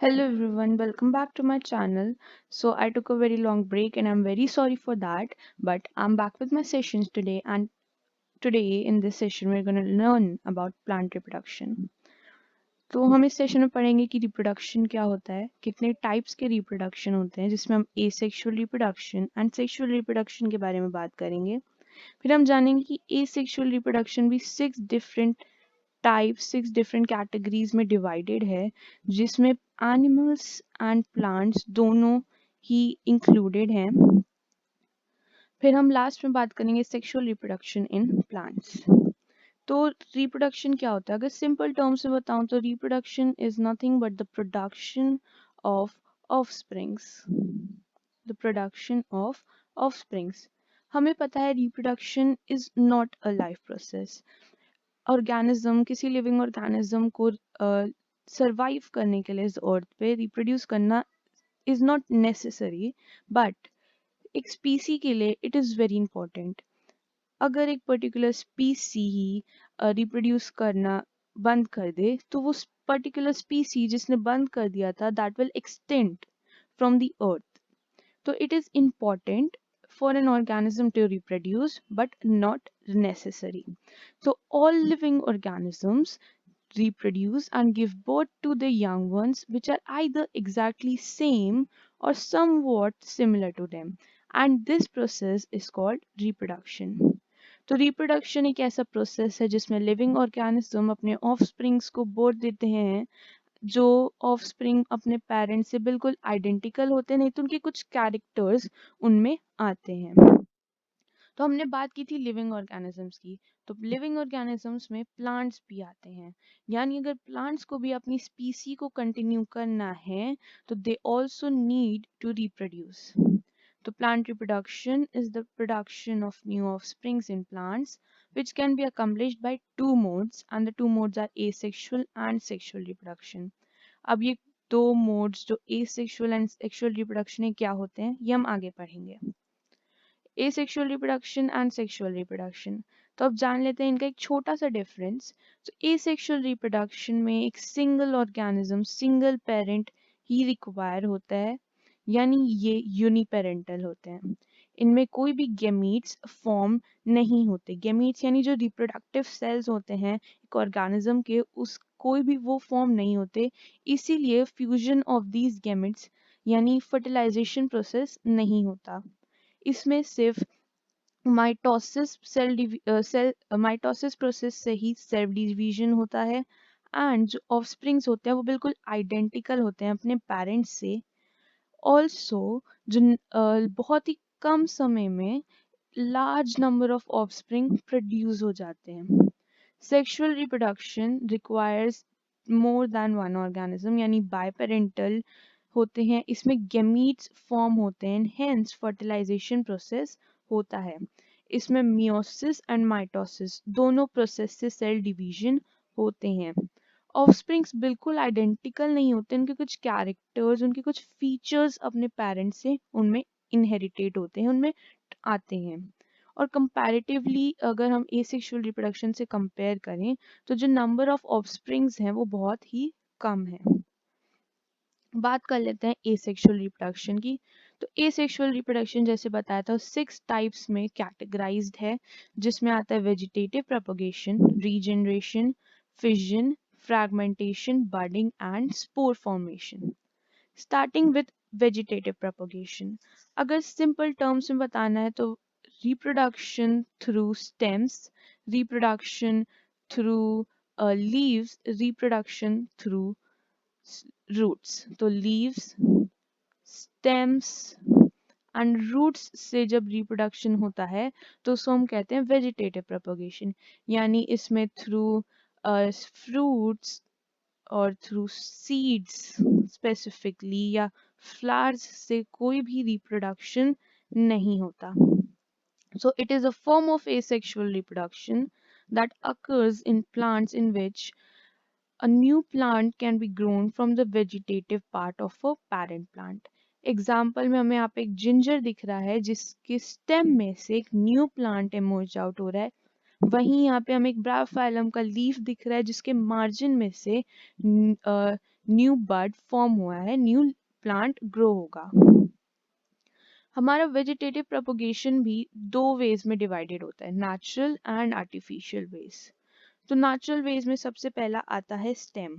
Hello everyone, welcome back to my channel. So I took a very long break and I'm very sorry for that, but I'm back with my sessions today and today in this session we're going to learn about plant reproduction. तो हम इस session में पढ़ेंगे कि reproduction क्या होता है, कितने टाइप्स के रिप्रोडक्शन होते हैं, जिसमें हम asexual reproduction and sexual reproduction के बारे में बात करेंगे। फिर हम जानेंगे कि एसेक्सुअल रिप्रोडक्शन भी 6 डिफरेंट कैटेगरीज में डिवाइडेड है, जिसमें एनिमल्स एंड प्लांट्स दोनों ही इंक्लूडेड हैं। फिर हम लास्ट में बात करेंगे सेक्सुअल रिप्रोडक्शन इन प्लांट्स। तो रिप्रोडक्शन क्या होता है? अगर सिंपल टर्म्स में बताऊं तो reproduction is nothing but the production of offsprings. The production of offsprings. हमें पता है reproduction is not a life process. Organism, किसी लिविंग ऑर्गेनिज्म को सरवाइव करने के लिए इस अर्थ पे रिप्रोड्यूस करना इज नॉट नेसेसरी, बट एक स्पीसी के लिए इट इज़ वेरी इंपॉर्टेंट। अगर एक पर्टिकुलर स्पीसी ही रिप्रोड्यूस करना बंद कर दे तो वो पर्टिकुलर स्पीसी जिसने बंद कर दिया था that will extend from the earth. So it is important for an organism to reproduce but not necessary. So all living organisms reproduce and give birth to the young ones which are either exactly same or somewhat similar to them, and this process is called reproduction. तो reproduction एक ऐसा process है जिसमें living organism अपने offsprings को birth देते हैं, जो ऑफस्प्रिंग अपने पेरेंट्स से बिल्कुल आइडेंटिकल होते हैं, नहीं तो उनके कुछ कैरेक्टर्स उनमें आते हैं। तो हमने बात की थी लिविंग ऑर्गेनिजम्स की, तो लिविंग ऑर्गेनिजम्स में प्लांट्स भी आते हैं। यानी अगर प्लांट्स को भी अपनी स्पीसी को कंटिन्यू करना है तो they also need to reproduce. तो plant reproduction is the production of new offsprings in plants, which can be accomplished by two modes, and the two modes are asexual and sexual reproduction. अब ये दो modes जो asexual and sexual reproduction है क्या होते हैं ये हम आगे पढ़ेंगे. Asexual reproduction and sexual reproduction, तो अब जान लेते हैं इनका एक छोटा सा डिफरेंस. तो एसेक्सुअल रिप्रोडक्शन में एक सिंगल ऑर्गेनिज्म, सिंगल पेरेंट ही रिक्वायर होता है, यानी ये यूनिपेरेंटल होते हैं. इनमें कोई भी गैमीट्स फॉर्म नहीं होते. गैमीट्स यानी जो रिप्रोडक्टिव सेल्स होते हैं एक ऑर्गेनिज्म के, उस कोई भी वो फॉर्म नहीं होते. इसीलिए फ्यूजन ऑफ दीज गैमेट्स यानी फर्टिलाइजेशन प्रोसेस नहीं होता. इसमें सिर्फ माइटोसिस प्रोसेस से ही सेल्फ डिवीजन होता है, एंड जो ऑफस्प्रिंग्स होते हैं वो बिल्कुल आइडेंटिकल होते हैं अपने पेरेंट्स से. ऑल्सो जो बहुत ही कम समय में large number of offspring produce हो जाते हैं. Sexual reproduction requires more than one organism, यानी बायपेरेंटल होते हैं. इसमें गैमीट्स फॉर्म होते हैं, हेंस फर्टिलाइजेशन प्रोसेस होता है. इसमें मियोसिस एंड माइटोसिस दोनों प्रोसेस से सेल डिवीजन होते हैं. ऑफस्प्रिंग्स बिल्कुल आइडेंटिकल नहीं होते, उनके कुछ कैरेक्टर्स, उनके कुछ फीचर्स अपने पेरेंट्स से उनमें इनहेरिटेट होते हैं, उनमें आते हैं. और कंपैरेटिवली अगर हम एसेक्सुअल रिप्रोडक्शन से कंपेयर करें तो जो नंबर ऑफ ऑफस्प्रिंग्स हैं वो बहुत ही कम है. बात कर लेते हैं एसेक्सुअल रिप्रोडक्शन की. तो एसेक्सुअल रिप्रोडक्शन जैसे बताया था 6 टाइप्स में कैटेगराइज्ड है, जिसमें आता है vegetative propagation, regeneration, fission, fragmentation, budding and spore formation. Starting with vegetative propagation, अगर सिंपल टर्म्स में बताना है तो reproduction through stems, reproduction through leaves, reproduction through roots. तो leaves, stems एंड रूट्स से जब रिप्रोडक्शन होता है तो उसको हम कहते हैं वेजिटेटिव प्रोपगेशन. यानी इसमें थ्रू फ्रूट्स और थ्रू सीड्स स्पेसिफिकली या फ्लावर्स से कोई भी रिप्रोडक्शन नहीं होता. So it is a form of asexual reproduction that occurs in plants in which a new plant can be grown from the vegetative part of a parent plant. Example में हमें यहाँ पे एक जिंजर दिख रहा है जिसके स्टेम में से एक न्यू प्लांट इमर्ज आउट हो रहा है. वहीं यहाँ पे हमें एक ब्रायोफाइलम का लीफ दिख रहा है जिसके मार्जिन में से न्यू बड फॉर्म हुआ है, न्यू प्लांट ग्रो होगा। हमारा वेजिटेटिव प्रोपोगेशन भी दो वेज में डिवाइडेड होता है, नेचुरल एंड आर्टिफिशियल वेज। तो नेचुरल वेज में सबसे पहला आता है स्टेम।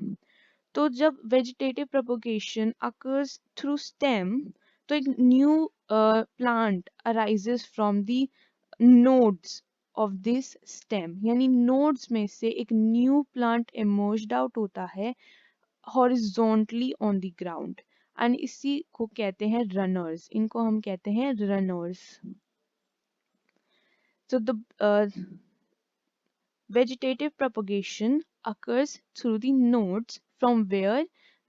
तो जब vegetative propagation occurs through stem, तो एक new plant arises from the nodes of this stem, यानी नोड्स में से एक न्यू प्लांट इमर्ज्ड आउट होता है horizontally on the ground, and इसी को कहते हैं रनर्स, इनको हम कहते हैं runners. So the vegetative propagation occurs through the nodes from where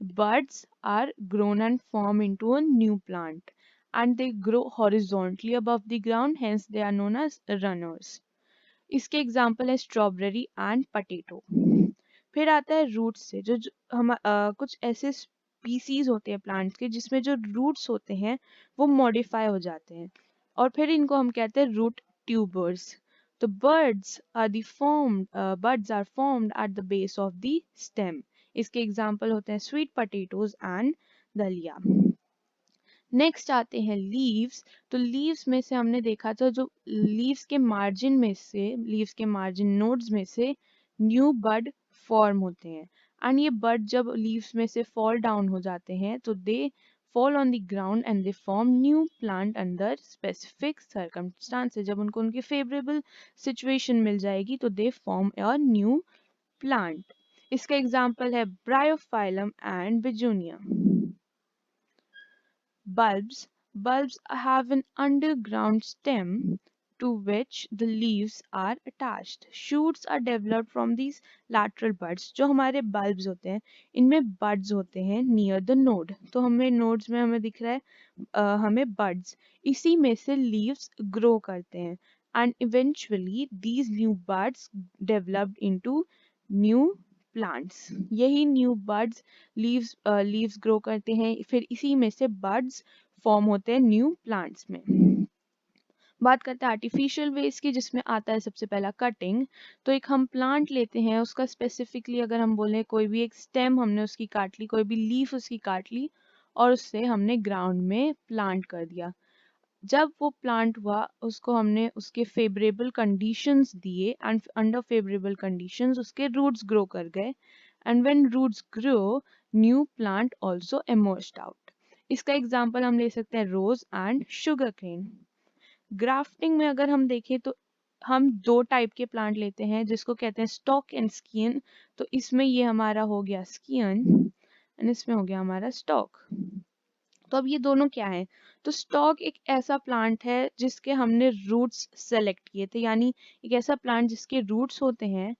buds are grown and form into a new plant, and they grow horizontally above the ground, hence they are known as runners. इसके example है strawberry and potato. फिर आता है roots से, जो हम कुछ ऐसे स्पीसीज होते हैं प्लांट्स के जिसमें जो रूट्स होते हैं वो मॉडिफाई हो जाते हैं, और फिर इनको हम कहते हैं रूट ट्यूबर्स। तो buds are formed at the base of the stem। इसके एग्जाम्पल होते हैं स्वीट पोटैटोज एंड दलिया। नेक्स्ट आते हैं लीव्स। तो लीव्स में से हमने देखा था, जो लीव्स के मार्जिन में से, लीव्स के मार्जिन नोड्स में से न्यू बड फॉर्म होते हैं, एंड ये बड जब लीव्स में से फॉल डाउन हो जाते हैं तो दे fall on the ground and they form new plant under specific circumstances। जब उनको उनकी फेवरेबल सिचुएशन मिल जाएगी तो they form a new plant। इसका एग्जाम्पल है bryophyllum and begonia. Bulbs have an underground stem to which the leaves are attached. Shoots are developed from these lateral buds। जो हमारे bulbs होते हैं इनमें buds होते हैं near the node। तो हमें nodes में हमें दिख रहा है हमें buds, इसी में से leaves grow करते हैं, and eventually these new buds developed into new plants. यही न्यू बर्ड्स लीव्स ग्रो करते हैं, फिर इसी में से बर्ड्स फॉर्म होते हैं न्यू प्लांट्स में। बात करते हैं आर्टिफिशियल वेज की, जिसमें आता है सबसे पहला कटिंग। तो एक हम प्लांट लेते हैं, उसका स्पेसिफिकली अगर हम बोले कोई भी एक स्टेम हमने उसकी काट ली, कोई भी लीफ उसकी काट ली, और उससे हमने ग्राउंड में प्लांट कर दिया। जब वो प्लांट हुआ उसको हमने उसके फेवरेबल कंडीशंस दिए, एंड अंडर फेवरेबल कंडीशंस उसके रूट्स ग्रो कर गए, and when roots grow new plant also emerged out. इसका एग्जांपल हम ले सकते हैं rose and sugar cane. Grafting में अगर हम देखें तो हम दो टाइप के प्लांट लेते हैं जिसको कहते हैं स्टॉक एंड स्कियन। तो इसमें ये हमारा हो गया स्कियन एंड इसमें हो गया हमारा स्टॉक। तो अब ये दोनों क्या है? तो स्टॉक एक ऐसा प्लांट है जिसके हमने रूट्स सेलेक्ट किए थे, यानी एक ऐसा प्लांट जिसके रूट्स होते हैं,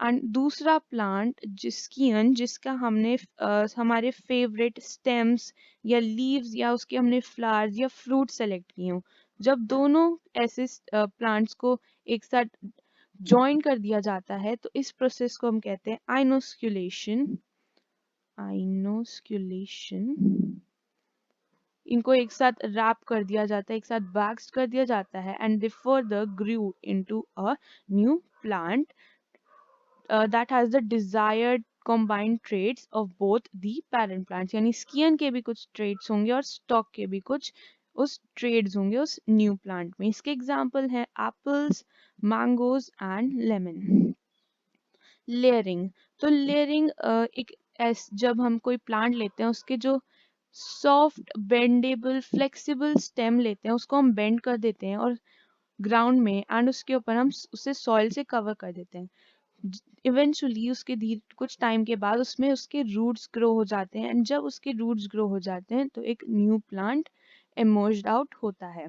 एंड दूसरा प्लांट जिसका हमने हमारे फेवरेट स्टेम्स या लीव्स या उसके हमने फ्लावर्स या फ्रूट सेलेक्ट किए हों। जब दोनों ऐसे प्लांट्स को एक साथ ज्वाइन कर दिया जाता है तो इस प्रोसेस को हम कहते हैं आइनोस्क्यूलेशन। इनको एक साथ रैप कर दिया जाता है, एक साथ वैक्स कर दिया जाता है, and they further grew into a new plant that has the desired combined traits of both the parent plants। यानी स्कियन के भी कुछ ट्रेड्स होंगे और स्टॉक के भी कुछ उस ट्रेड्स होंगे उस न्यू प्लांट में। इसके एग्जांपल हैं apples, mangoes and lemon. Layering. तो लेयरिंग जब हम कोई प्लांट लेते हैं उसके जो सॉफ्ट बेंडेबल फ्लेक्सिबल स्टेम लेते हैं उसको हम बेंड कर देते हैं और ग्राउंड में, एंड उसके ऊपर हम उसे सॉइल से कवर कर देते हैं। इवेंचुअली उसके धीरे कुछ टाइम के बाद उसमें उसके रूट्स ग्रो हो जाते हैं, एंड जब उसके रूट्स ग्रो हो जाते हैं तो एक न्यू प्लांट इमर्ज्ड आउट होता है।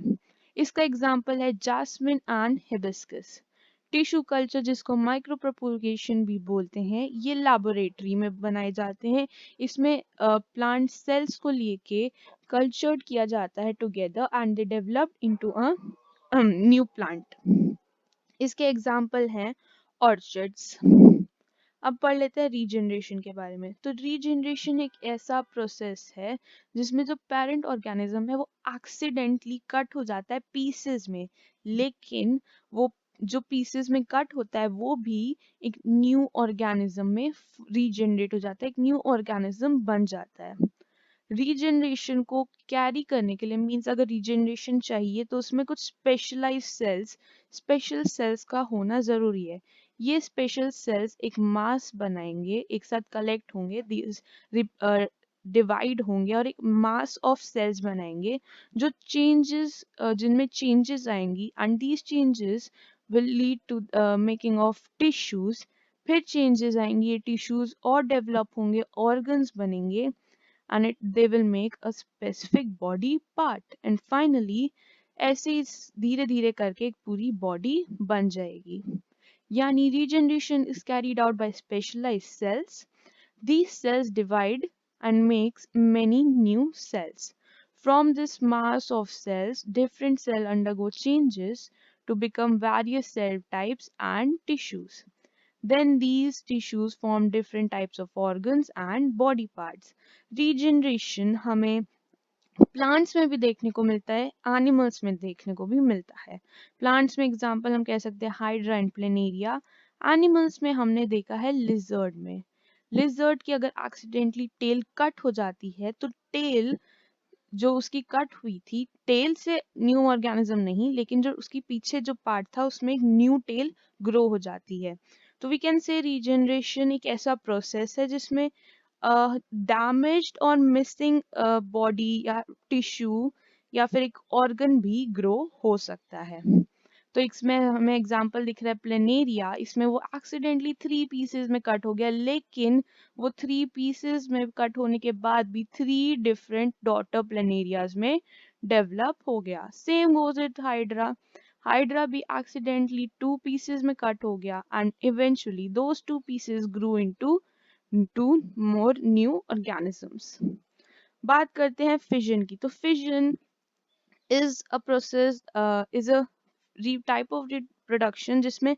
इसका एग्जांपल है jasmine and hibiscus. Tissue culture, जिसको माइक्रो प्रोपगेशन भी बोलते हैं, ये लैबोरेटरी में बनाए जाते हैं। इसमें प्लांट सेल्स को लेके कल्चर्ड किया जाता है together and they develop into a new plant. इसके एग्जांपल हैं ऑर्चर्ड्स। अब पढ़ लेते हैं रीजनरेशन के बारे में। तो रीजनरेशन एक ऐसा प्रोसेस है जिसमें जो पेरेंट ऑर्गेनिज्म है वो एक्सीडेंटली कट हो जाता है पीसेस में, लेकिन वो जो पीसेस में कट होता है वो भी एक न्यू ऑर्गेनिज्म में रीजनरेट हो जाता है, एक न्यू ऑर्गेनिज्म बन जाता है। रीजनरेशन को कैरी करने के लिए मींस अगर रीजनरेशन चाहिए तो उसमें कुछ स्पेशल सेल्स का होना जरूरी है। ये स्पेशल सेल्स एक मास बनाएंगे, एक साथ कलेक्ट होंगे, डिवाइड होंगे और एक मास ऑफ सेल्स बनाएंगे जो चेंजेस जिनमें चेंजेस आएंगी and these changes will lead to making of tissues. फिर चेंजेस आएंगी, ये टिश्यूज और डेवलप होंगे, ऑर्गन्स बनेंगे and they will make a specific body part and finally ऐसे ही धीरे धीरे करके एक पूरी बॉडी बन जाएगी। यानी regeneration is carried out by specialized cells. These cells divide and makes many new cells. From this mass of cells, different cells undergo changes to become various cell types and tissues. Then these tissues form different types of organs and body parts. Regeneration हमें plants में भी देखने को मिलता है, animals में देखने को भी मिलता है। प्लांट्स में एग्जांपल हम कह सकते हैं हाइड्रा एंड प्लेनेरिया। एनिमल्स में हमने देखा है लिजर्ड में। लिजर्ड की अगर एक्सीडेंटली टेल कट हो जाती है तो टेल जो उसकी कट हुई थी, टेल से न्यू ऑर्गेनिज्म नहीं लेकिन जो उसकी पीछे जो पार्ट था उसमें एक न्यू टेल ग्रो हो जाती है। तो वी कैन से रीजनरेशन एक ऐसा प्रोसेस है जिसमें डैमेज्ड और मिसिंग बॉडी या टिश्यू या फिर एक ऑर्गन भी ग्रो हो सकता है। तो इसमें हमें एग्जांपल दिख रहा है प्लेनेरिया, इसमें वो एक्सीडेंटली 3 पीसेस में कट हो गया लेकिन वो 3 पीसेस में कट होने के बाद भी 3 डिफरेंट डॉटर प्लेनेरियाज में डेवलप हो गया। Same goes with hydra. Hydra भी एक्सीडेंटली 2 पीसेस में कट हो गया and eventually those 2 pieces grew into two more new organisms. बात करते हैं फिजन की। तो fission is a process is a type of reproduction जिसमें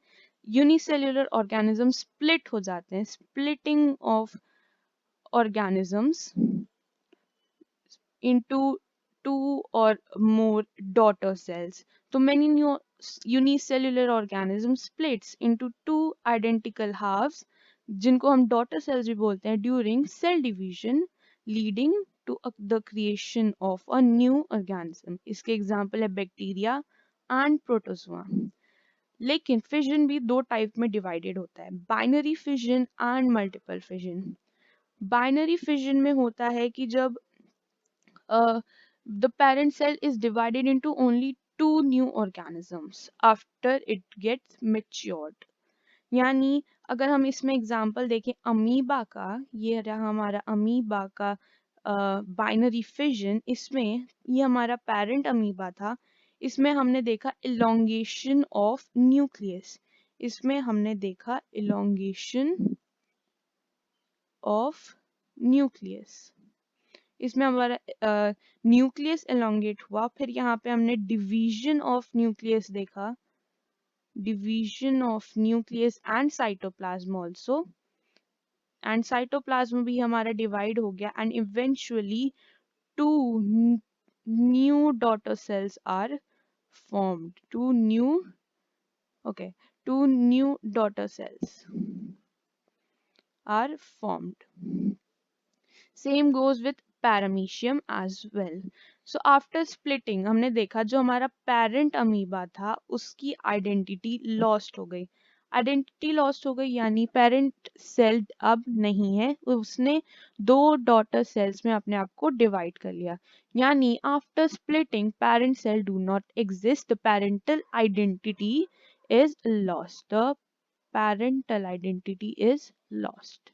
unicellular organisms split हो जाते हैं। splitting of organisms into two or more daughter cells. So many new unicellular organisms splits into two identical halves जिनको हम daughter cells भी बोलते हैं during cell division leading to the creation of a new organism. इसके example है bacteria and protozoa. लेकिन fission भी 2 type में डिवाइडेड होता है, binary fission and multiple fission. Binary fission में होता है कि जब the parent cell is divided into only two new organisms after it gets matured. यानी अगर हम इसमें एग्जांपल देखें अमीबा का, ये रहा हमारा अमीबा का बाइनरी फिजन, इसमें ये हमारा पेरेंट अमीबा था, इसमें हमने देखा इलोंगेशन ऑफ न्यूक्लियस, इसमें हमने देखा इलोंगेशन ऑफ न्यूक्लियस, इसमें हमारा न्यूक्लियस एलोंगेट हुआ। फिर यहाँ पे हमने डिवीजन ऑफ न्यूक्लियस देखा, division of nucleus and cytoplasm also, and cytoplasm भी हमारा डिवाइड हो गया and eventually two new daughter cells are formed, two new daughter cells are formed. Same goes with paramecium as well. So after splitting हमने देखा जो हमारा parent amoeba था उसकी आइडेंटिटी लॉस्ट हो गई। आइडेंटिटी लॉस्ट हो गई यानी पेरेंट सेल अब नहीं है, उसने 2 डॉटर सेल्स में अपने आप को डिवाइड कर लिया। यानी after splitting parent cell do not exist, the parental identity is lost. The parental identity is lost.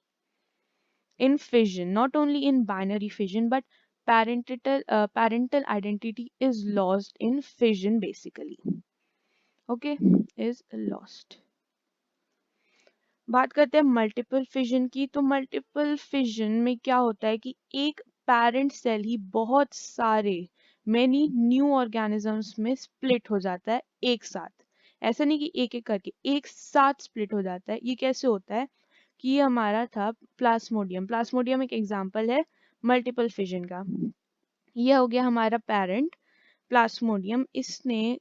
In fission, not only in binary fission, but parental identity is lost in fission basically. Okay, is lost. बात करते हैं multiple fission की। तो multiple fission में क्या होता है कि एक पेरेंट सेल ही बहुत सारे मेनी न्यू ऑर्गेनिजम्स में स्प्लिट हो जाता है एक साथ। ऐसा नहीं कि एक एक करके, एक साथ स्प्लिट हो जाता है। ये कैसे होता है कि ये हमारा था प्लाज्मोडियम। प्लाज्मोडियम एक एग्जांपल है मल्टीपल फिजन का। ये हो गया हमारा पेरेंट प्लाज्मोडियम, इसने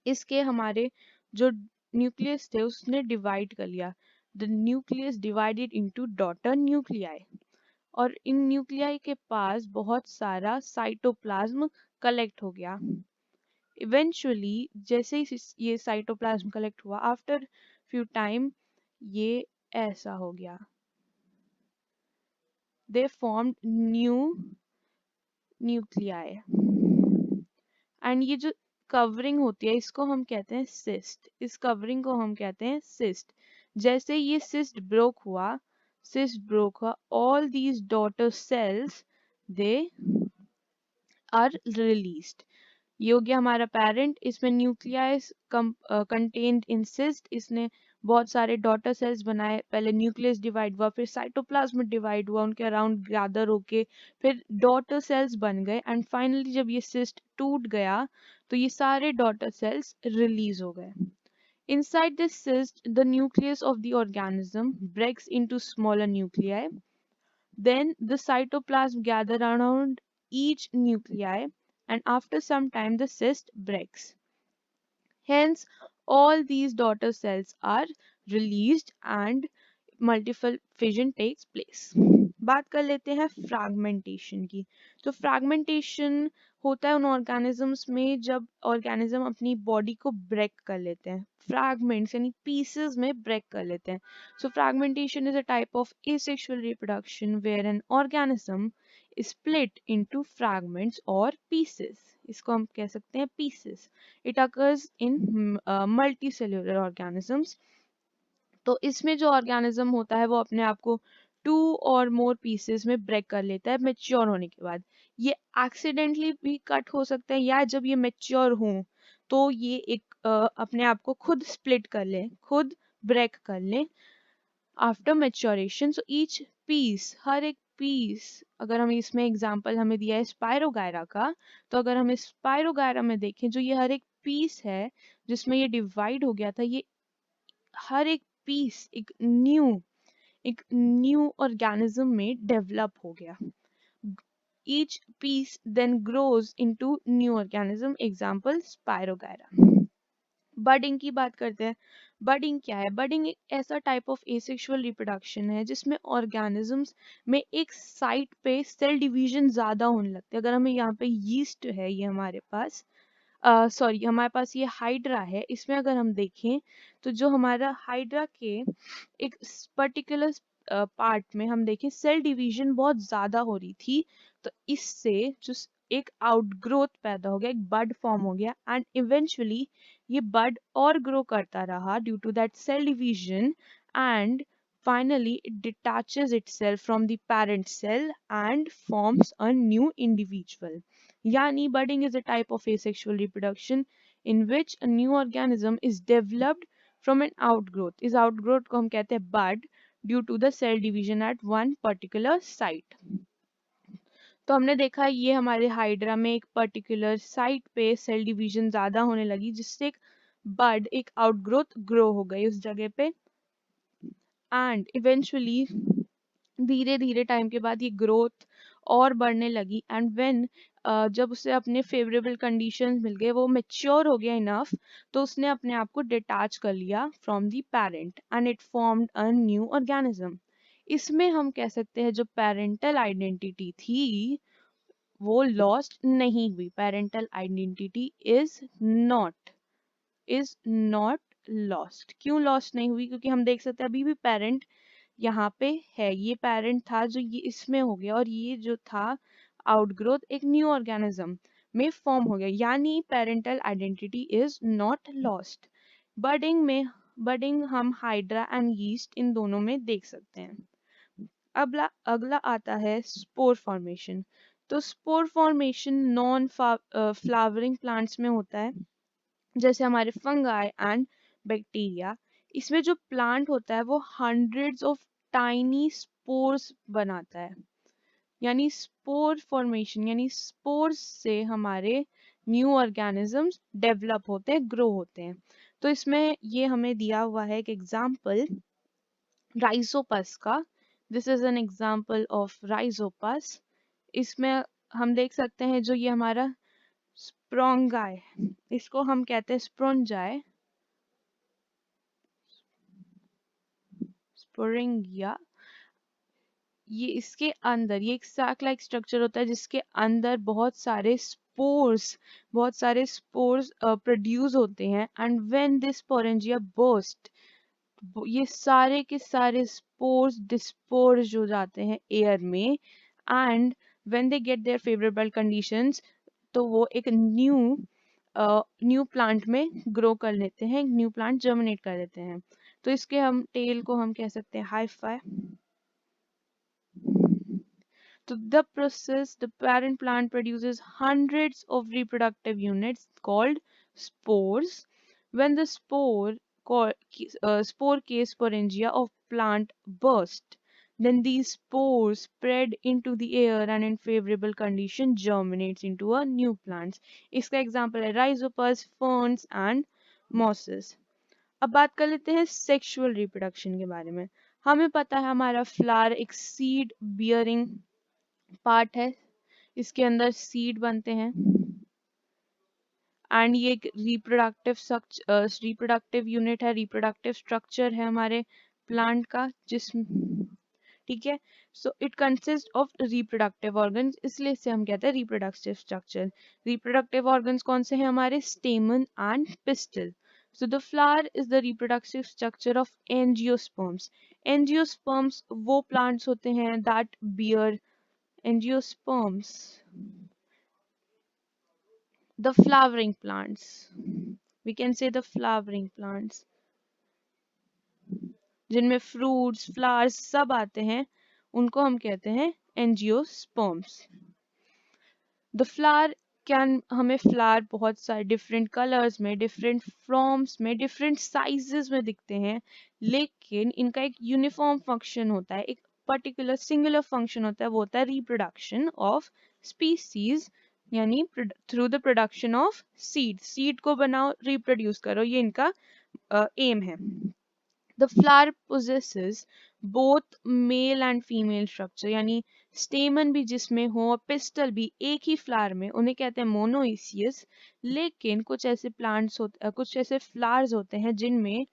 इसके हमारे जो न्यूक्लियस थे उसने डिवाइड कर लिया। The nucleus divided into daughter nuclei, और इन न्यूक्लियाई के पास बहुत सारा साइटोप्लाज्म कलेक्ट हो गया। इवेंचुअली जैसे ही ये साइटोप्लाज्म कलेक्ट हुआ, आफ्टर फ्यू टाइम ये ऐसा हो गया, दे फॉर्म्ड न्यू न्यूक्लियाई, एंड ये जो कवरिंग होती है इसको हम कहते हैं सिस्ट, इस कवरिंग को हम कहते हैं सिस्ट। जैसे ये सिस्ट ब्रोक हुआ, all these daughter cells they are released. ये हो गया हमारा पेरेंट, इसमें न्यूक्लियस कंटेन्ड इन सिस्ट, इसने बहुत सारे डॉटर सेल्स बनाए, पहले न्यूक्लियस डिवाइड हुआ, फिर साइटोप्लाज्म डिवाइड हुआ, उनके अराउंड गैदर होके फिर डॉटर सेल्स बन गए, एंड फाइनली जब ये सिस्ट टूट गया तो ये सारे डॉटर सेल्स रिलीज हो गए। Inside this cyst, the nucleus of the organism breaks into smaller nuclei. Then the cytoplasm gather around each nuclei, and after some time the cyst breaks. Hence, all these daughter cells are released and multiple fission takes place. बात कर लेते हैं fragmentation की। तो fragmentation होता है उन organisms में जब ऑर्गेनिज्म अपनी बॉडी को ब्रेक कर लेते हैं, फ्रैगमेंट्स यानी पीसेस में ब्रेक कर लेते हैं। So fragmentation is a type of asexual reproduction where an organism is split into fragments or pieces. इसको हम कह सकते हैं pieces. It occurs in multicellular organisms. तो इसमें जो ऑर्गेनिज्म होता है वो अपने आप को 2 और मोर पीसेस में ब्रेक कर लेता है मेच्योर होने के बाद। ये एक्सीडेंटली भी कट हो सकता है, या जब ये मेच्योर हो तो ये एक अपने आप को खुद स्प्लिट कर ले, खुद ब्रेक कर ले after maturation. So each piece, हर एक पीस, अगर हम इसमें एग्जांपल हमें दिया है स्पायरोगायरा का, तो अगर हम इस स्पायरोगायरा में देखें, जो ये हर एक पीस है जिसमें ये डिवाइड हो गया था, ये हर एक पीस एक न्यू ऑर्गेनिज्म में डेवलप हो गया। Each piece then grows into new organism, example spirogyra. Budding की बात करते हैं। बडिंग क्या है? बडिंग एक ऐसा टाइप ऑफ एसेक्सुअल रिप्रोडक्शन है जिसमें ऑर्गेनिजम्स में एक साइट पे सेल डिवीजन ज्यादा होने लगते हैं। अगर हमें यहाँ पे यीस्ट है, ये हमारे पास हमारे पास ये हाइड्रा है, इसमें अगर हम देखें तो जो हमारा हाइड्रा के एक पर्टिकुलर पार्ट में हम देखें सेल डिवीजन बहुत ज्यादा हो रही थी, तो इससे जो एक आउटग्रोथ पैदा हो गया, एक बड फॉर्म हो गया, एंड इवेंचुअली ये बड और ग्रो करता रहा due to that cell division, and finally it detaches itself from the parent cell and forms a new individual. Yani budding is a type of asexual reproduction in which a new organism is developed from an outgrowth. इस outgrowth को हम कहते हैं bud due to the cell division at one particular site. तो हमने देखा ये हमारे हाइड्रा में एक पर्टिकुलर साइट पे सेल डिवीजन ज्यादा होने लगी, जिससे एक बड, एक आउटग्रोथ ग्रो हो गई उस जगह पे, एंड इवेंचुअली धीरे धीरे टाइम के बाद ये ग्रोथ और बढ़ने लगी, एंड व्हेन जब उसे अपने फेवरेबल कंडीशंस मिल गए, वो मेच्योर हो गया इनफ, तो उसने अपने आप को डिटैच कर लिया from the parent and it formed a new organism. इसमें हम कह सकते हैं जो पेरेंटल आइडेंटिटी थी वो लॉस्ट नहीं हुई। Parental identity is not lost. क्यों लॉस्ट नहीं हुई? क्योंकि हम देख सकते हैं अभी भी पेरेंट यहाँ पे है, ये पेरेंट था जो ये इसमें हो गया, और ये जो था आउटग्रोथ एक न्यू ऑर्गेनिज्म में फॉर्म हो गया, यानी parental identity is not lost. Budding हम हाइड्रा एंड यीस्ट इन दोनों में देख सकते हैं। अगला अगला आता है स्पोर फॉर्मेशन। तो spore formation non flowering plants में होता है, जैसे हमारे फंगाई एंड बैक्टीरिया। इसमें जो प्लांट होता है वो हंड्रेड्स ऑफ टाइनी स्पोर्स बनाता है, यानी स्पोर फॉर्मेशन, यानी स्पोर्स से हमारे न्यू ऑर्गेनिजम्स डेवलप होते हैं, ग्रो होते हैं। तो इसमें ये हमें दिया हुआ है एक एग्जांपल राइजोपस का। This is an example of Rhizopus. इसमें हम देख सकते हैं जो ये हमारा स्प्रोंगाई, इसको हम कहते हैं स्प्रोंजाई, स्पोरेंगिया। ये इसके अंदर ये एक सैक लाइक स्ट्रक्चर होता है जिसके अंदर बहुत सारे स्पोर्स प्रोड्यूस होते हैं। And when this sporangia burst, ये सारे के सारे स्पोर्स डिस्पोर्ज हो जाते हैं एयर में। And when they get their favourable conditions, तो वो एक न्यू प्लांट में ग्रो कर लेते हैं, एक न्यू प्लांट जर्मिनेट कर लेते हैं। तो इसके हम टेल को हम कह सकते हैं hi-fi. So the process, the parent plant produces hundreds of reproductive units called spores. When the spore case sporangia of plant burst, then these spores spread into the air and in favorable condition germinates into a new plant. इसका example है rhizopus, ferns and mosses. अब बात कर लेते हैं sexual reproduction के बारे में। हमें पता है हमारा फ्लावर एक सीड बियरिंग पार्ट है, इसके अंदर सीड बनते हैं। एंड ये एक रिप्रोडक्टिव यूनिट है, रिप्रोडक्टिव स्ट्रक्चर है हमारे प्लांट का, जिसमें ठीक है। So it consist of reproductive organs, इसलिए इसे हम कहते हैं रिप्रोडक्टिव स्ट्रक्चर। रिप्रोडक्टिव ऑर्गन्स कौन से हैं हमारे? स्टेमन and pistol. So the flower is the reproductive structure of angiosperms. Angiosperms वो plants होते हैं that bear angiosperms, the flowering plants. We can say the flowering plants जिनमें fruits, flowers सब आते हैं, उनको हम कहते हैं angiosperms. The flower कैन हमें फ्लावर बहुत सारे डिफरेंट कलर्स में, डिफरेंट फॉर्म्स में, डिफरेंट साइजेस में दिखते हैं, लेकिन इनका एक यूनिफॉर्म फंक्शन होता है, एक पर्टिकुलर सिंगुलर फंक्शन होता है, वो होता है रिप्रोडक्शन ऑफ स्पीसीज, यानी through the production of seed. Seed को बनाओ, रिप्रोड्यूस करो, ये इनका एम है। The flower possesses both male and female structure, यानी स्टेमन भी जिसमें हो और पिस्टल भी एक ही फ्लावर में, उन्हें कहते हैं मोनोइसियस। लेकिन कुछ ऐसे कुछ ऐसे फ्लावर्स होते हैं जिनमें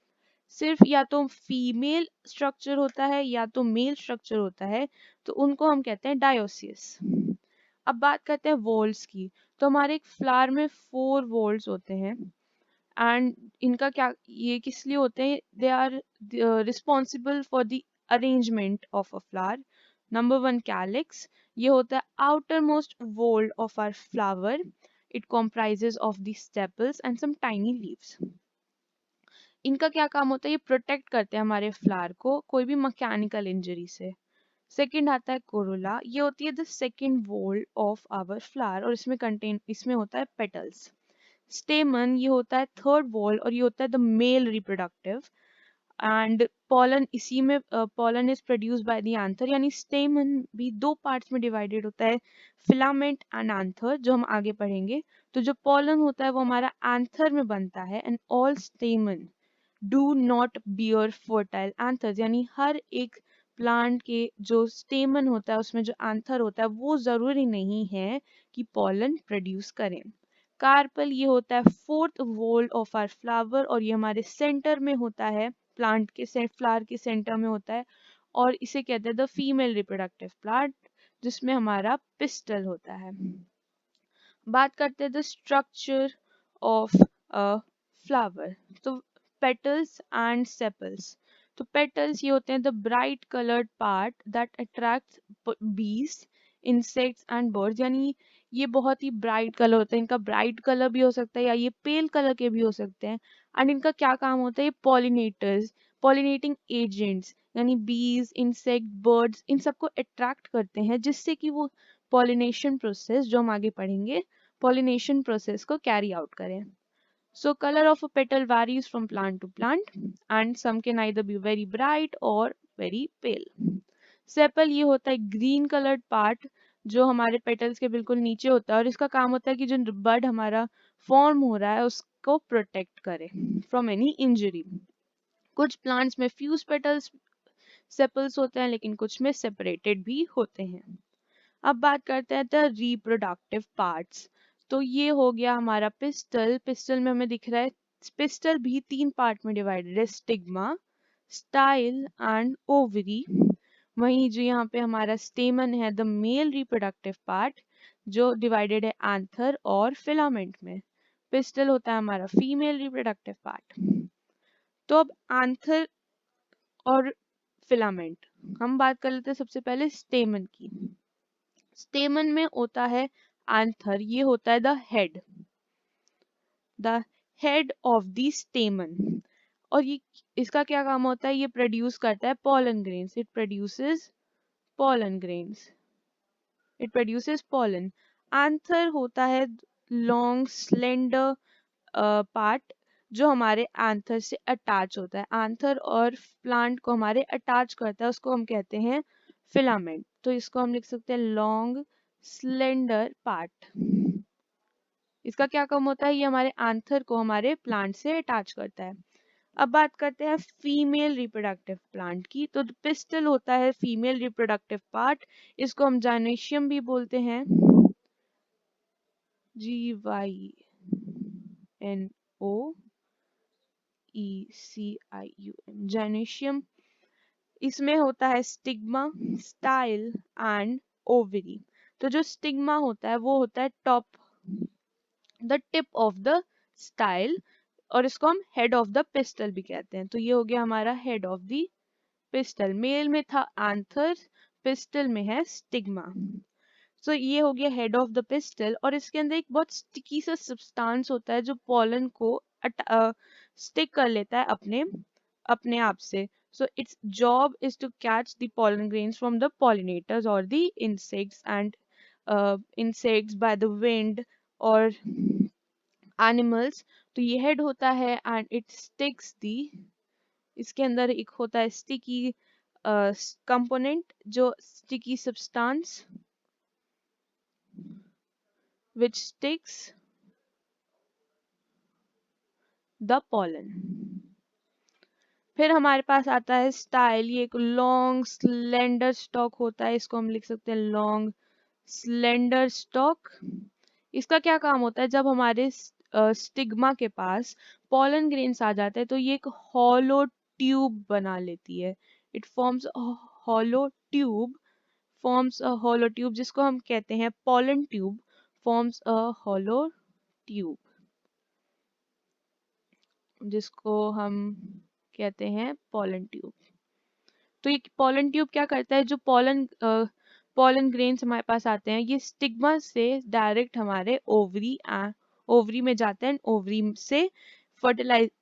सिर्फ या तो फीमेल स्ट्रक्चर होता है या तो मेल स्ट्रक्चर होता है, तो उनको हम कहते हैं डायोसियस। अब बात करते हैं वॉल्स की। तो हमारे एक फ्लावर में 4 वॉल्स होते हैं। एंड इनका क्या, ये किस लिए होते हैं? They are responsible for the arrangement of a flower. Number 1 calyx, ये होता है outermost whorl of our flower. It comprises of the sepals and some tiny leaves. इनका क्या काम होता है? ये प्रोटेक्ट करते हैं हमारे फ्लावर को कोई भी मैकेनिकल इंजरी से। सेकंड आता है कोरोला, ये होती है the second whorl of our flower और इसमें होता है पेटल्स। स्टेमन, ये होता है थर्ड वॉल और ये होता है the male reproductive. And pollen, इसी में pollen is produced by the anther, यानी स्टेमन भी 2 पार्ट्स में डिवाइडेड होता है, फिलामेंट एंड एंथर, जो हम आगे पढ़ेंगे। तो जो पॉलन होता है वो हमारा एंथर में बनता है। And all स्टेमन do not bear fertile anthers, यानी हर एक प्लांट के जो स्टेमन होता है उसमें जो एंथर होता है वो जरूरी नहीं है कि पॉलन प्रोड्यूस करें। कार्पल, ये होता है 4th wall of our flower और ये हमारे सेंटर में होता है, प्लांट के फ्लावर के सेंटर में होता है, और इसे कहते हैं द फीमेल रिप्रोडक्टिव प्लांट, जिसमें हमारा पिस्टल होता है। बात करते हैं the structure of a flower. तो पेटल्स एंड सेपल्स। तो पेटल्स ये होते हैं the bright coloured part that attracts बीज, इंसेक्ट्स एंड बर्ड्स, यानी ये बहुत ही ब्राइट कलर होता है, इनका ब्राइट कलर भी हो सकता है या ये पेल कलर के भी हो सकते हैं। एंड इनका क्या काम होता है? ये पॉलिनेटर्स, पॉलिनेटिंग एजेंट्स, यानी बीज, इंसेक्ट, बर्ड्स, इन सबको अट्रैक्ट करते हैं जिससे कि वो पॉलिनेशन प्रोसेस, जो हम आगे पढ़ेंगे, पॉलिनेशन प्रोसेस को कैरी आउट करें। So color of a petal varies from plant to plant and some can either be very bright or very pale. Sepal, ये होता है ग्रीन कलर्ड पार्ट जो हमारे पेटल्स के बिल्कुल नीचे होता है और इसका काम होता है कि जो बर्ड हमारा फॉर्म हो रहा है उसको प्रोटेक्ट करे फ्रॉम एनी इंजरी। कुछ प्लांट्स में फ्यूज पेटल्स सेपल्स होते हैं लेकिन कुछ में सेपरेटेड भी होते हैं। अब बात करते हैं द रिप्रोडक्टिव पार्ट्स। तो ये हो गया हमारा पिस्टल। पिस्टल में हमें दिख रहा है, पिस्टल भी 3 पार्ट में डिवाइडेड है, स्टिग्मा, स्टाइल एंड ओवरी। वहीं जो यहाँ पे हमारा स्टेमन है, द मेल रिप्रोडक्टिव पार्ट, जो डिवाइडेड है एंथर और फिलामेंट में। पिस्टल होता है हमारा फीमेल रिप्रोडक्टिव पार्ट। तो अब एंथर और फिलामेंट, हम बात कर लेते हैं सबसे पहले स्टेमन की। स्टेमन में होता है एंथर, ये होता है द हेड ऑफ द स्टेमन। और ये, इसका क्या काम होता है, ये प्रोड्यूस करता है pollen grains, it produces pollen। Anther होता है लॉन्ग स्लेंडर पार्ट जो हमारे एंथर से अटैच होता है, एंथर और प्लांट को हमारे अटैच करता है, उसको हम कहते हैं फिलामेंट। तो इसको हम लिख सकते हैं लॉन्ग स्लेंडर पार्ट। इसका क्या काम होता है, ये हमारे एंथर को हमारे प्लांट से अटैच करता है। अब बात करते हैं फीमेल रिप्रोडक्टिव प्लांट की। तो पिस्टल होता है फीमेल रिप्रोडक्टिव पार्ट, इसको हम जाइनेशियम भी बोलते हैं, GYNOECIUM, जाइनेशियम। इसमें होता है स्टिग्मा, स्टाइल एंड ओवरी। तो जो स्टिग्मा होता है वो होता है top, the tip of the style, और इसको हम हेड ऑफ द पिस्टल भी कहते हैं। तो ये हो गया हमारा head of the pistil. Male में था एंथर, पिस्टल में है स्टिग्मा। सो ये हो गया हेड ऑफ द पिस्टल, और इसके अंदर एक बहुत स्टिकी सा सब्सटेंस होता है जो पॉलन को स्टिक कर लेता है अपने अपने आप से। So its job is to catch the pollen grains from the pollinators or the insects, and insects by the wind or animals। तो ये हेड होता है एंड इट स्टिक्स दी, इसके अंदर एक होता है स्टिकी कंपोनेंट, जो sticky substance which sticks the pollen। फिर हमारे पास आता है स्टाइल, ये एक लॉन्ग स्लेंडर स्टॉक होता है, इसको हम लिख सकते हैं लॉन्ग स्लेंडर स्टॉक। इसका क्या काम होता है, जब हमारे स्टिग्मा के पास पॉलन ग्रेन्स आ जाते हैं तो ये एक हॉलो ट्यूब बना लेती है। It forms hollow tube, forms a hollow tube, जिसको हम कहते हैं pollen tube, forms a hollow tube, जिसको हम कहते हैं पॉलन ट्यूब। तो ये पॉलन ट्यूब क्या करता है, जो पॉलन ग्रेन्स हमारे पास आते हैं ये स्टिग्मा से डायरेक्ट हमारे ओवरी में जाते हैं, ओवरी से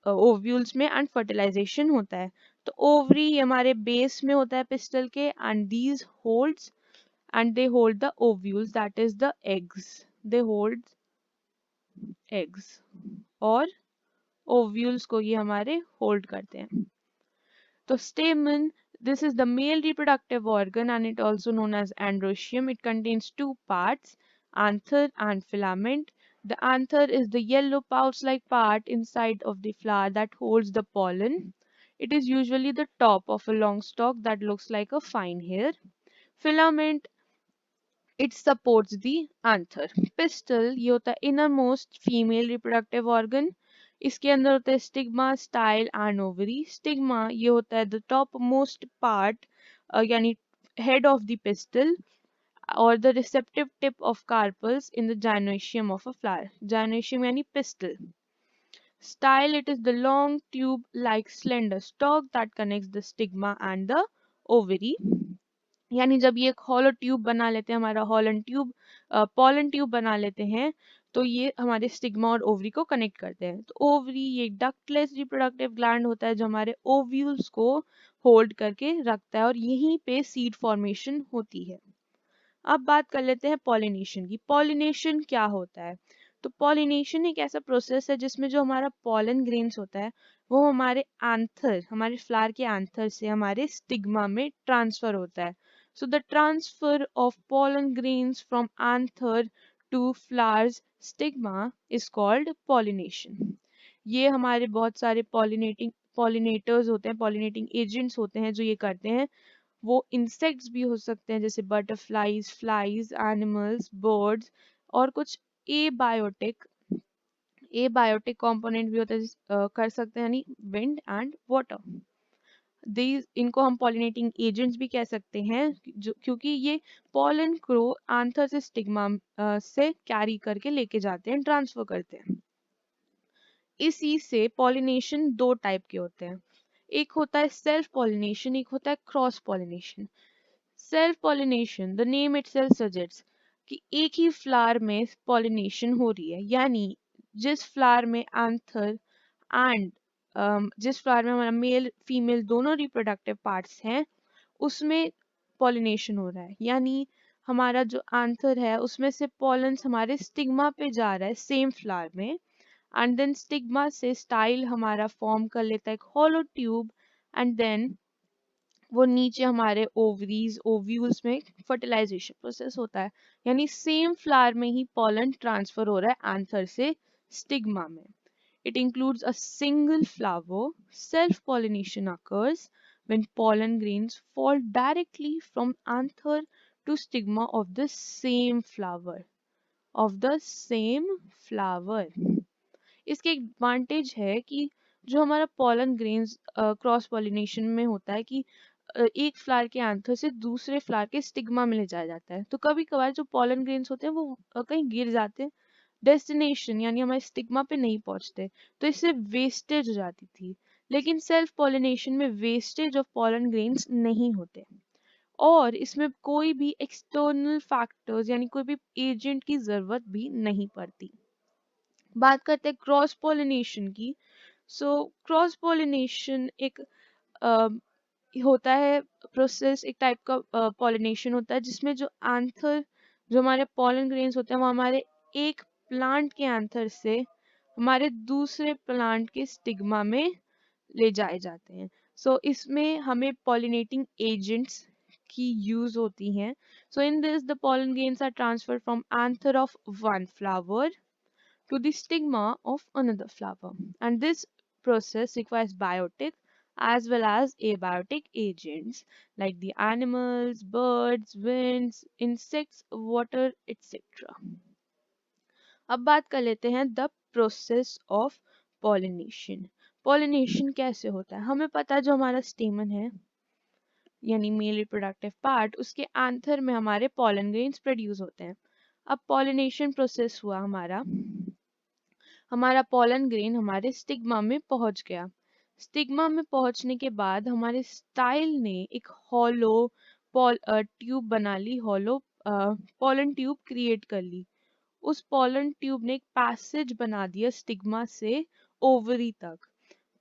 ओव्यूल्स में एंड फर्टिलाइजेशन होता है। तो ओवरी हमारे बेस में होता है पिस्टल के, and these holds and they hold the ovules, that is the eggs, they hold eggs, और ओव्यूल्स को ये हमारे होल्ड करते हैं। तो stamen, this is the male reproductive organ and it also known as androecium. It contains two parts, anther and filament. The anther is the yellow pouch-like part inside of the flower that holds the pollen. It is usually the top of a long stalk that looks like a fine hair. Filament, it supports the anther। Pistil, ये होता है innermost female reproductive organ। इसके अंदर होता है stigma, style and ovary. Stigma ये होता है द टॉप मोस्ट पार्ट, यानी हेड ऑफ द पिस्टल, और the receptive tip of carpels in the gynoecium of a flower. gynoecium यानी pistil. Style, it is the long tube like slender stalk that connects the stigma and the ovary। यानी जब ये एक hollow tube बना लेते हैं, हमारा हॉलन tube pollen tube बना लेते हैं, तो ये हमारे स्टिग्मा और ओवरी को कनेक्ट करते हैं। तो ओवरी ये डक्टलेस रिप्रोडक्टिव ग्लैंड होता है जो हमारे ओव्यूल्स को होल्ड करके रखता है, और यहीं पे सीड फॉर्मेशन होती है। अब बात कर लेते हैं पॉलिनेशन की। पॉलिनेशन क्या होता है, तो पॉलिनेशन एक ऐसा प्रोसेस है जिसमें जो हमारा पॉलन ग्रेन्स होता है वो हमारे एंथर, हमारे फ्लावर के एंथर से हमारे स्टिग्मा में ट्रांसफर होता है। So the transfer of pollen grains from anther to flower's stigma is called pollination. ये हमारे बहुत सारे पॉलिनेटर्स होते हैं, पॉलिनेटिंग एजेंट्स होते हैं जो ये करते हैं। वो इंसेक्ट्स भी हो सकते हैं जैसे बटरफ्लाईज, फ्लाईज, एनिमल्स, बर्ड्स, और कुछ एबायोटिक एबायोटिक कंपोनेंट भी होता है कर सकते हैं, यानी विंड एंड वाटर। दीज इनको हम पॉलिनेटिंग एजेंट्स भी कह सकते हैं, जो क्योंकि ये पॉलन को आंथर से स्टिग्मा से कैरी करके लेके जाते हैं, ट्रांसफर करते हैं। इसी से पॉलिनेशन दो टाइप के होते हैं, एक होता है सेल्फ पॉलिनेशन, एक होता है cross pollination. Self pollination, the name itself suggests कि एक ही फ्लावर में पॉलिनेशन हो रही है, यानी जिस फ्लावर में एंथर एंड जिस फ्लावर में हमारा मेल फीमेल दोनों रिप्रोडक्टिव पार्ट्स हैं उसमें पॉलिनेशन हो रहा है, यानी हमारा जो आंसर है उसमें से पॉलन्स हमारे स्टिग्मा पे जा रहा है सेम फ्लावर में, एंड देन स्टिग्मा से स्टाइल हमारा फॉर्म कर लेता है एक हॉलो ट्यूब, एंड देन वो नीचे हमारे ओवरीज ओव्यूल्स में फर्टिलाइजेशन प्रोसेस होता है, यानी सेम फ्लावर में ही पॉलन ट्रांसफर हो रहा है आंथर से स्टिग्मा में। It includes a single flower. Self-pollination occurs when pollen grains fall directly from anther to stigma of the same flower. Of the same flower. इसके एडवांटेज है कि जो हमारा पॉलन ग्रेन्स क्रॉस पॉलिनेशन में होता है कि एक फ्लावर के एंथर से दूसरे फ्लावर के स्टिग्मा में ले जाया जाता है, तो कभी कभार जो पॉलन ग्रेन्स होते हैं वो कहीं गिर जाते हैं, डेस्टिनेशन यानी हमारे स्टिग्मा पे नहीं पहुंचते, तो इससे वेस्टेज हो जाती थी। लेकिन सेल्फ पॉलिनेशन में वेस्टेज ऑफ पॉलन ग्रेन्स नहीं होते और इसमें कोई भी एक्सटर्नल फैक्टर्स यानी कोई भी एजेंट की जरूरत भी नहीं पड़ती। बात करते हैं क्रॉस पॉलिनेशन की। सो क्रॉस पॉलिनेशन एक होता है प्रोसेस, एक टाइप का पॉलिनेशन होता है जिसमें जो एंथर जो हमारे पॉलन ग्रेन्स होते हैं वो हमारे एक प्लांट के एंथर से हमारे दूसरे प्लांट के स्टिग्मा में ले जाए जाते हैं। सो इसमें हमें पॉलिनेटिंग एजेंट्स की यूज होती हैं। So in this the pollen grains are transferred from anther of one flower to the stigma of another flower. And this process requires biotic as well as abiotic agents like the animals, birds, winds, insects, water, etc. अब बात कर लेते हैं the process of pollination. Pollination कैसे होता है? हमें पता है जो हमारा स्टेमन है यानी मेल रिप्रोडक्टिव पार्ट, उसके एंथर में हमारे पॉलन ग्रेन्स प्रोड्यूस होते हैं। अब पॉलिनेशन प्रोसेस हुआ हमारा पॉलन ग्रेन हमारे स्टिग्मा में पहुंच गया। स्टिग्मा में पहुंचने के बाद हमारे स्टाइल ने एक हॉलो ट्यूब बना ली, हॉलो पॉलन ट्यूब क्रिएट कर ली। उस पॉलन ट्यूब ने एक पैसेज बना दिया स्टिग्मा से ओवरी तक।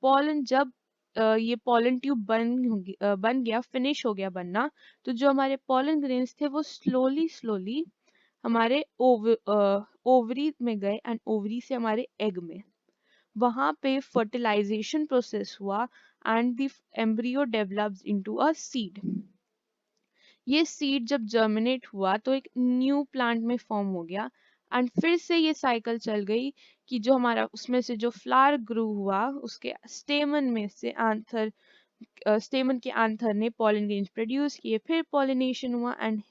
पॉलन जब ये पॉलन ट्यूब बन गया, फिनिश हो गया बनना, तो जो हमारे पॉलन ग्रेन्स थे वो स्लोली स्लोली हमारे ओवरी में गए एंड ओवरी से हमारे एग में, वहां पे फर्टिलाइजेशन प्रोसेस हुआ and the embryo developed into a seed. ये सीड जब जर्मिनेट हुआ तो एक न्यू प्लांट में फॉर्म हो गया एंड फिर से ये साइकिल चल गई कि जो हमारा उसमें से जो फ्लावर ग्रू हुआ उसके स्टेमन में से आंथर स्टेमन के आंथर ने पॉलन ग्रेन्स प्रोड्यूस किए, फिर पॉलिनेशन हुआ एंड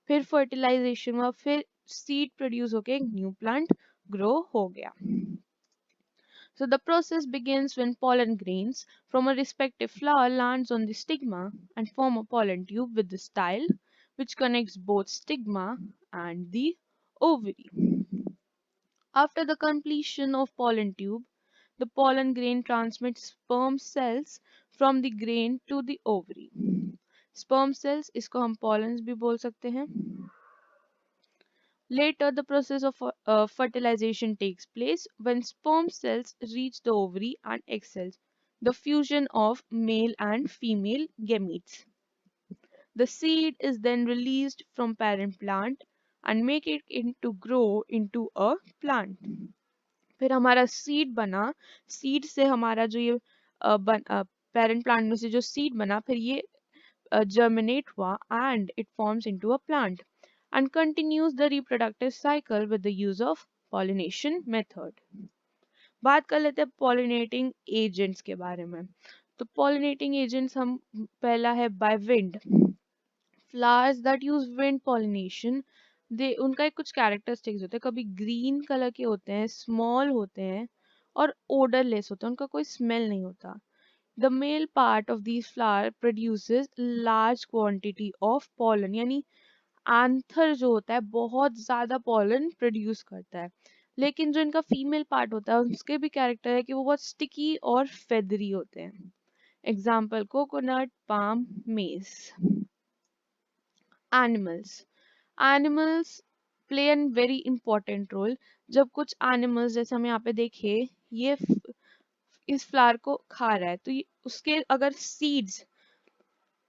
फिर फर्टिलाइजेशन हुआ, फिर सीड प्रोड्यूस होके एक न्यू प्लांट ग्रो हो गया। So the process begins when pollen grains from a respective flower lands on the stigma and form a pollen tube with the style which connects both stigma and the ovary. After the completion of pollen tube, the pollen grain transmits sperm cells from the grain to the ovary. Sperm cells इसको हम pollens भी बोल सकते हैं। Later, the process of fertilization takes place when sperm cells reach the ovary and egg cells, the fusion of male and female gametes. The seed is then released from parent plant and make it into grow into a plant. फिर हमारा seed बना, seed से हमारा जो ये parent plant में से जो सीड बना फिर ये germinate हुआ and it forms into a plant and continues the reproductive cycle with the use of pollination method. बात कर लेते हैं pollinating agents के बारे में। तो pollinating agents हम पहला है by wind. Flowers that use wind pollination उनका एक कुछ कैरेक्टरिस्टिक्स होते हैं, कभी ग्रीन कलर के होते हैं, स्मॉल होते हैं और ओडरलेस होते हैं, उनका कोई स्मेल नहीं होता. The male part of these flower produces large quantity of pollen, यानी एंथर जो होता है बहुत ज्यादा पॉलन प्रोड्यूस करता है. लेकिन जो इनका फीमेल पार्ट होता है उसके भी कैरेक्टर है कि वो बहुत स्टिकी और फेदरी होते हैं. Example coconut, palm, maize. Animals. Animals play an very important role. जब कुछ एनिमल्स जैसे हम यहाँ पे देखे, ये इस फ्लावर को खा रहा है तो ये उसके अगर सीड्स,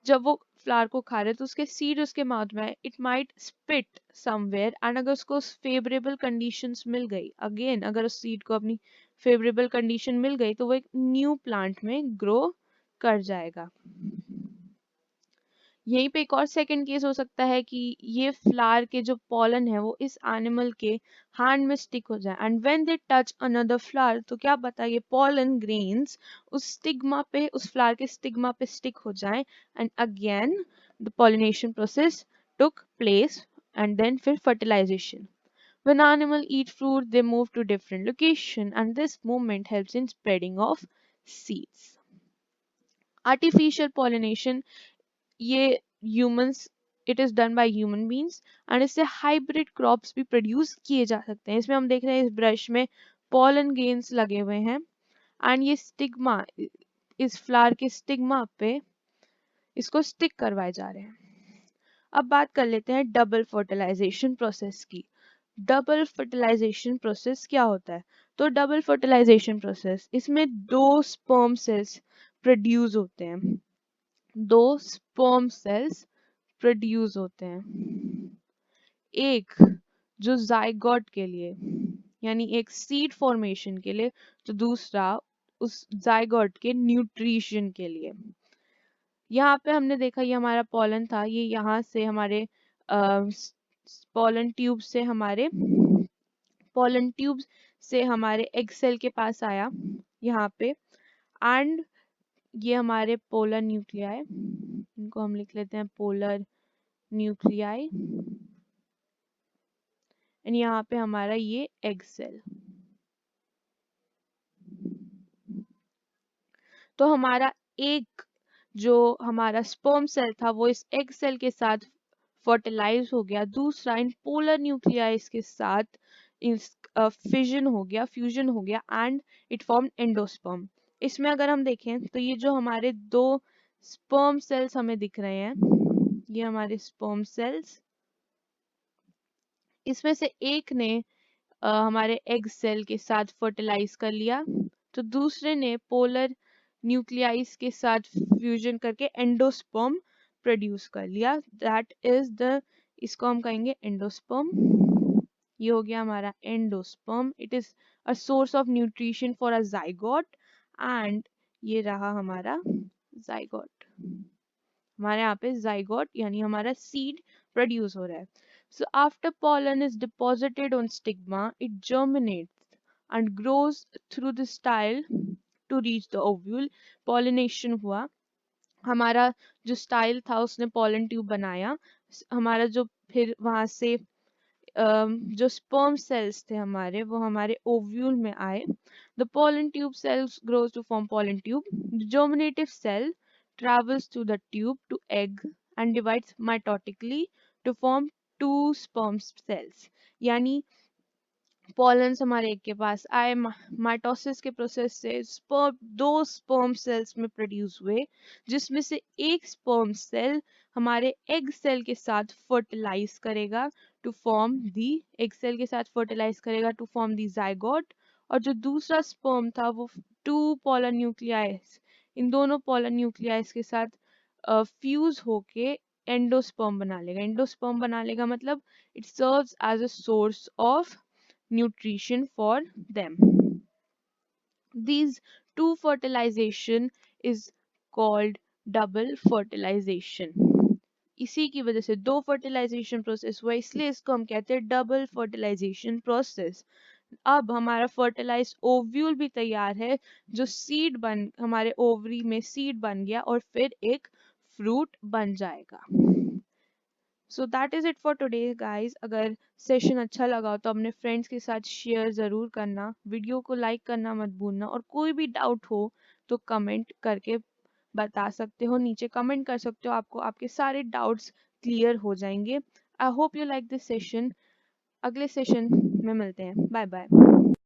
जब वो फ्लावर को खा रहे हैं तो उसके सीड उसके माउथ में है, it might spit somewhere. And अगर उसको फेवरेबल कंडीशंस मिल गई, अगेन अगर उस सीड को अपनी फेवरेबल कंडीशन मिल गई तो वो एक न्यू प्लांट में ग्रो कर जाएगा. यहीं पे एक और सेकंड केस हो सकता है कि ये फ्लावर के जो पॉलन है वो इस एनिमल के हैंड में स्टिक हो जाए, and when they touch another flower तो क्या पता ये पॉलन ग्रेन्स उस स्टिग्मा पे, उस फ्लावर के स्टिग्मा पे स्टिक हो जाए, and again the pollination process took place, and then फिर fertilisation. When animals eat fruit, they move to different location, and this movement helps in spreading of seeds. Artificial pollination, ये humans, it is done by human beings, and इससे hybrid crops भी produce किए जा सकते हैं. इसमें हम देख रहे हैं इस ब्रश में पॉलन गेन्स लगे हुए हैं, एंड ये स्टिग्मा, इस फ्लावर के स्टिग्मा पे इसको स्टिक करवाए जा रहे हैं. अब बात कर लेते हैं डबल फर्टिलाइजेशन प्रोसेस की. डबल फर्टिलाइजेशन प्रोसेस क्या होता है? तो डबल फर्टिलाइजेशन प्रोसेस, इसमें दो स्पर्म सेल्स प्रोड्यूस होते हैं, दो स्पर्म सेल्स प्रोड्यूस होते हैं. एक जो जाइगोट के लिए, यानी एक सीड फॉर्मेशन के लिए, तो दूसरा उस जाइगोट के न्यूट्रिशन के लिए. यहाँ पे हमने देखा ये हमारा पॉलन था, ये यहाँ से हमारे पॉलन ट्यूब से हमारे पॉलन ट्यूब से हमारे एग सेल के पास आया यहाँ पे, एंड ये हमारे पोलर न्यूक्लियाई, इनको हम लिख लेते हैं पोलर न्यूक्लियाई, एंड यहाँ पे हमारा ये एग सेल. तो हमारा एक जो हमारा स्पर्म सेल था वो इस एग सेल के साथ फर्टिलाइज हो गया, दूसरा इन पोलर न्यूक्लियाइज के साथ इस फिजन हो गया, फ्यूजन हो गया, एंड इट फॉर्म एंडोस्पर्म. इसमें अगर हम देखें तो ये जो हमारे दो स्पर्म सेल्स हमें दिख रहे हैं, ये हमारे स्पर्म सेल्स, इसमें से एक ने हमारे एग सेल के साथ फर्टिलाइज कर लिया, तो दूसरे ने पोलर न्यूक्लियाइज के साथ फ्यूजन करके एंडोस्पर्म प्रोड्यूस कर लिया. दैट इज द, इसको हम कहेंगे एंडोस्पर्म. ये हो गया हमारा endosperm. It is a source of nutrition for a zygote, and ये रहा हमारा जाइगोट. हमारे यहाँ पे जाइगोट यानी हमारा सीड प्रोड्यूस हो रहा है. So after pollen is deposited on stigma, it germinates and grows through the style to reach the ovule. Pollination हुआ, हमारा जो स्टाइल था उसने पॉलन ट्यूब बनाया, हमारा जो फिर वहां से जो स्पर्म सेल्स थे हमारे वो हमारे ओव्यूल में आए. The pollen tube cells grows to form pollen tube. The germinative cell travels through the tube to egg and divides mitotically to form two sperm cells. यानी पॉलन्स हमारे एग के पास आए, माइटोसिस के प्रोसेस से sperm, दो sperm cells में produce हुए, जिसमें से एक स्पर्म सेल हमारे एग सेल के साथ फर्टिलाइज करेगा to form the, egg cell के साथ फर्टिलाइज करेगा टू फॉर्म दी जाइगोट, और जो दूसरा स्पर्म था वो टू पोलर न्यूक्लियाइज, इन दोनों पोलर न्यूक्लियाइज के साथ फ्यूज होके एंडोस्पर्म बना लेगा. एंडोस्पर्म बना लेगा मतलब it serves as a source of nutrition for them. These two fertilization is called double fertilization. इसी की वजह से दो फर्टिलाइजेशन प्रोसेस हुआ, इसलिए इसको हम कहते हैं डबल फर्टिलाइजेशन प्रोसेस. अब हमारा फर्टिलाइज ओव्यूल भी तैयार है, जो सीड बन, हमारे ओवरी में सीड बन गया और फिर एक फ्रूट बन जाएगा. So that is it for today guys. अगर सेशन अच्छा लगा हो तो अपने फ्रेंड्स के साथ शेयर ज़रूर करना, वीडियो को लाइक करना मत भूलना, और कोई भी डाउट हो तो कमेंट करके बता सकते हो, नीचे कमेंट कर सकते हो, आपको आपके सारे डाउट्स क्लियर हो जाएंगे। I hope you like this session. अगले सेशन में मिलते हैं। Bye bye.